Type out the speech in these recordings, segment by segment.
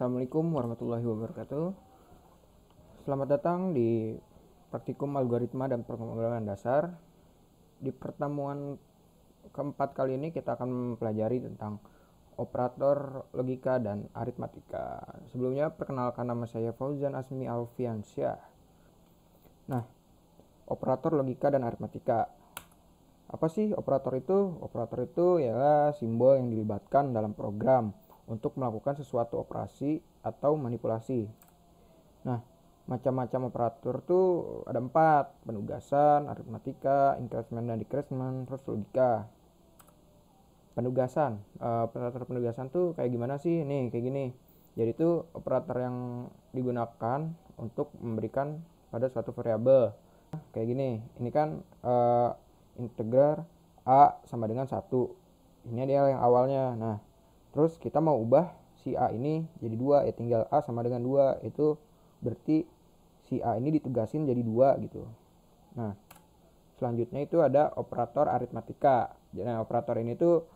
Assalamualaikum warahmatullahi wabarakatuh. Selamat datang di praktikum algoritma dan pemrograman dasar. Di pertemuan keempat kali ini kita akan mempelajari tentang operator logika dan aritmatika. Sebelumnya perkenalkan, nama saya Fauzan Asmi Alfiansyah. Nah, operator logika dan aritmatika. Apa sih operator itu? Operator itu ialah simbol yang dilibatkan dalam program untuk melakukan sesuatu operasi atau manipulasi. Nah, macam-macam operator tuh ada 4: penugasan, aritmatika, increment dan decrement, terus logika. Penugasan, operator penugasan tuh kayak gimana sih? Nih, kayak gini. Jadi itu operator yang digunakan untuk memberikan pada suatu variabel. Kayak gini. Ini kan integral A sama dengan 1. Ini dia yang awalnya. Nah, terus kita mau ubah si A ini jadi 2, ya tinggal A sama dengan 2. Itu berarti si A ini ditugasin jadi 2 gitu. Nah, selanjutnya itu ada operator aritmatika. Nah, operator ini tuh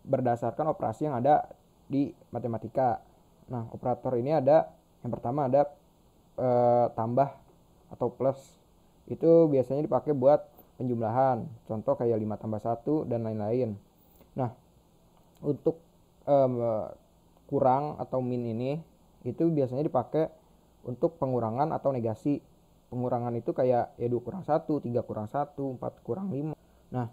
berdasarkan operasi yang ada di matematika. Nah, operator ini ada, yang pertama ada tambah atau plus. Itu biasanya dipakai buat penjumlahan. Contoh kayak 5 tambah 1 dan lain-lain. Nah, untuk kurang atau min ini itu biasanya dipakai untuk pengurangan atau negasi. Pengurangan itu kayak ya 2 kurang 1, 3 kurang 1, 4 kurang 5. Nah,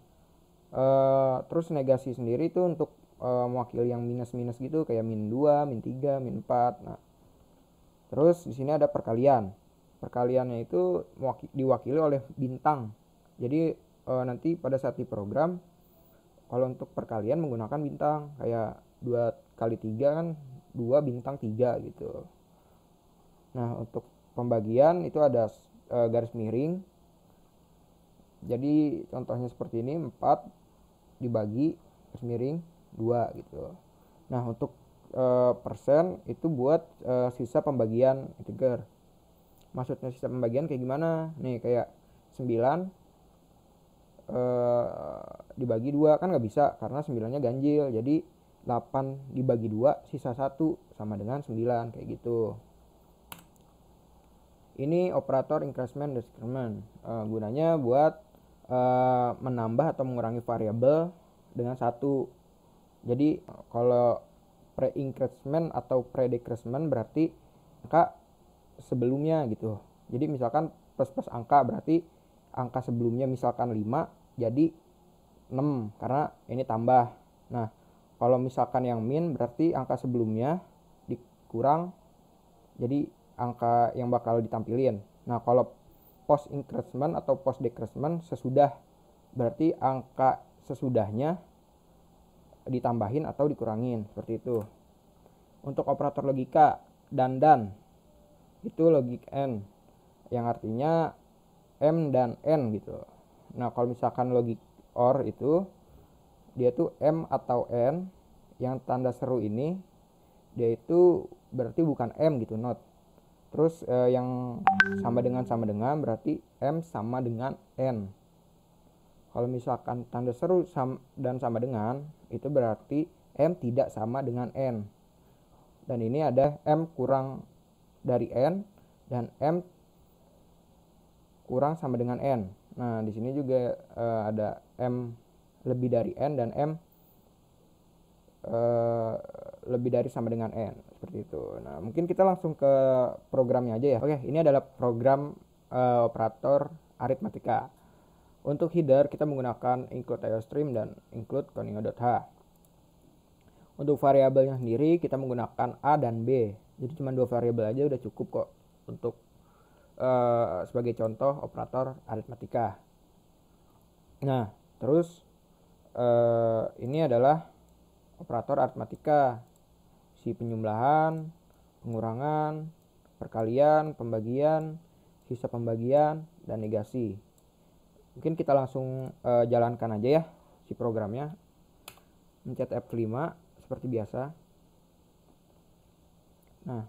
terus negasi sendiri itu untuk mewakili yang minus-minus gitu, kayak min 2, min 3, min 4. Nah, terus di sini ada perkalian. Perkaliannya itu diwakili oleh bintang. Jadi nanti pada saat diprogram, kalau untuk perkalian menggunakan bintang, kayak 2 kali 3 kan 2 bintang 3 gitu. Nah, untuk pembagian itu ada garis miring. Jadi contohnya seperti ini, 4 dibagi garis miring 2 gitu. Nah, untuk persen itu buat sisa pembagian integer. Maksudnya sisa pembagian kayak gimana? Nih, kayak 9 dibagi 2 kan nggak bisa karena 9-nya ganjil. Jadi 8 dibagi 2 sisa 1 sama dengan 9, kayak gitu. Ini operator increment dan decrement. Gunanya buat menambah atau mengurangi variabel dengan 1. Jadi kalau pre-increment atau pre-decrement berarti angka sebelumnya gitu. Jadi misalkan plus angka, berarti angka sebelumnya misalkan 5 jadi 6 karena ini tambah. Nah, kalau misalkan yang min berarti angka sebelumnya dikurang jadi angka yang bakal ditampilin. Nah, kalau post increment atau post decrement sesudah, berarti angka sesudahnya ditambahin atau dikurangin, seperti itu. Untuk operator logika, dan itu logik n, yang artinya m dan n gitu. Nah, kalau misalkan logik or itu dia tuh m atau n, yang tanda seru ini dia itu berarti bukan m gitu, not. Terus yang sama dengan berarti m sama dengan n. Kalau misalkan tanda seru dan sama dengan, itu berarti m tidak sama dengan n. Dan ini ada m kurang dari n dan m kurang sama dengan n. Nah, di sini juga ada m lebih dari n dan m lebih dari sama dengan n, seperti itu. Nah, mungkin kita langsung ke programnya aja ya. Oke, ini adalah program operator aritmatika. Untuk header kita menggunakan include iostream dan include counting.h. Untuk variabelnya sendiri kita menggunakan a dan b. Jadi cuma 2 variabel aja udah cukup kok untuk sebagai contoh operator aritmatika. Nah, terus ini adalah operator aritmatika, si penjumlahan, pengurangan, perkalian, pembagian, sisa pembagian, dan negasi. Mungkin kita langsung jalankan aja ya si programnya. Mencet F5 seperti biasa. Nah,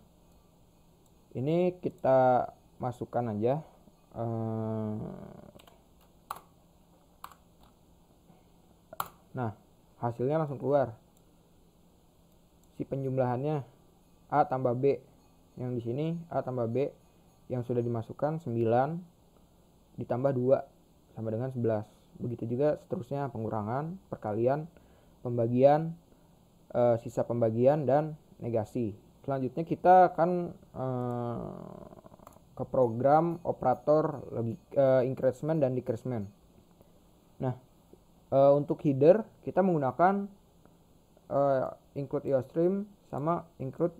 ini kita masukkan aja nah, hasilnya langsung keluar si penjumlahannya. A tambah B. Yang di sini A tambah B yang sudah dimasukkan 9 ditambah 2 sama dengan 11. Begitu juga seterusnya pengurangan, perkalian, pembagian, sisa pembagian, dan negasi. Selanjutnya kita akan ke program operator increment dan decrement. Nah, untuk header kita menggunakan include IOStream sama include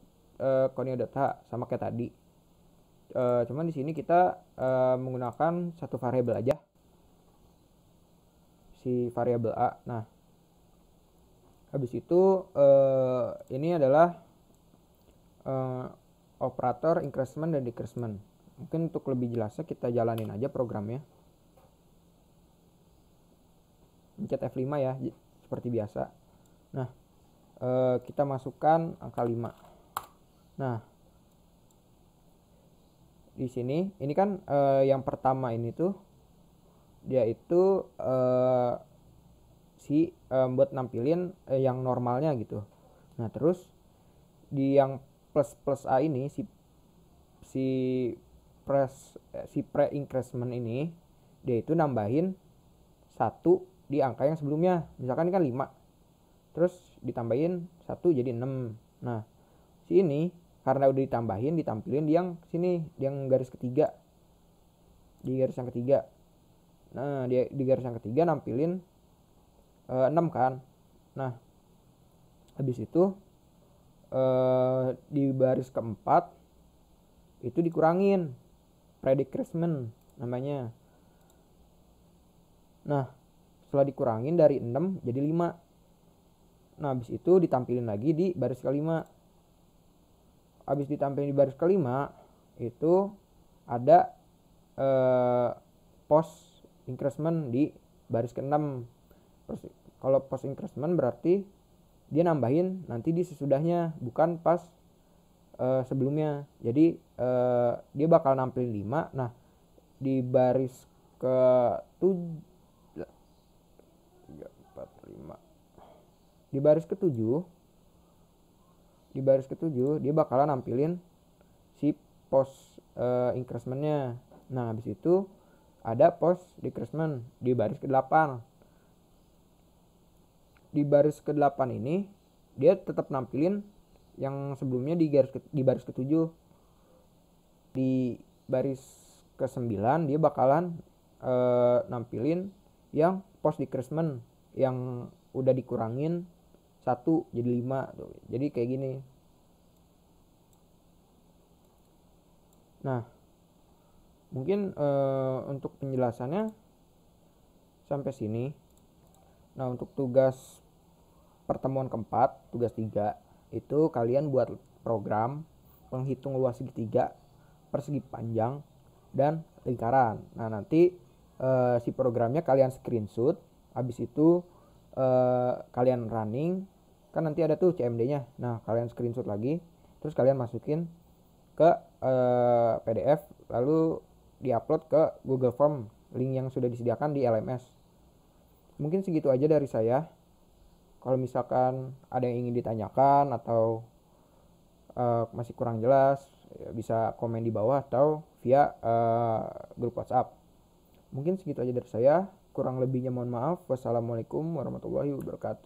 conio.h sama kayak tadi. Cuman di sini kita menggunakan satu variabel aja, si variabel A. Nah, habis itu ini adalah operator increment dan decrement. Mungkin untuk lebih jelasnya kita jalanin aja programnya. Pencet F5 ya, seperti biasa. Nah, kita masukkan angka 5. Nah, di sini ini kan yang pertama ini tuh dia itu buat nampilin yang normalnya gitu. Nah, terus di yang plus A ini si pre-increment ini dia itu nambahin 1 di angka yang sebelumnya. Misalkan ini kan 5. Terus ditambahin 1 jadi 6. Nah, si ini karena udah ditambahin ditampilin di yang sini, yang garis ketiga. Di garis yang ketiga. Nah, di garis yang ketiga nampilin 6 kan. Nah, habis itu di baris keempat itu dikurangin pre-decrement namanya. Nah, setelah dikurangin dari 6 jadi 5. Nah, habis itu ditampilin lagi di baris kelima. Habis ditampilin di baris kelima itu ada post increment di baris ke-6. Kalau post increment berarti dia nambahin nanti di sesudahnya, bukan pas sebelumnya. Jadi dia bakal nampilin 5. Nah, di baris ke-7 di baris ke-7 dia bakalan nampilin si post incrementnya. Nah, habis itu ada post decrement di baris ke-8. Di baris ke-8 ini dia tetap nampilin yang sebelumnya di baris ke-7. Di baris ke-9 dia bakalan nampilin yang post decrement yang udah dikurangin 1 jadi 5 tuh. Jadi kayak gini. Nah, mungkin untuk penjelasannya sampai sini. Nah, untuk tugas pertemuan keempat, tugas 3 itu kalian buat program penghitung luas segitiga, persegi panjang, dan lingkaran. Nah, nanti si programnya kalian screenshot. Habis itu kalian running, kan nanti ada tuh CMD-nya. Nah, kalian screenshot lagi, terus kalian masukin ke PDF, lalu diupload ke Google Form, link yang sudah disediakan di LMS. Mungkin segitu aja dari saya. Kalau misalkan ada yang ingin ditanyakan atau masih kurang jelas, bisa komen di bawah atau via grup WhatsApp. Mungkin segitu aja dari saya. Kurang lebihnya mohon maaf. Wassalamualaikum warahmatullahi wabarakatuh.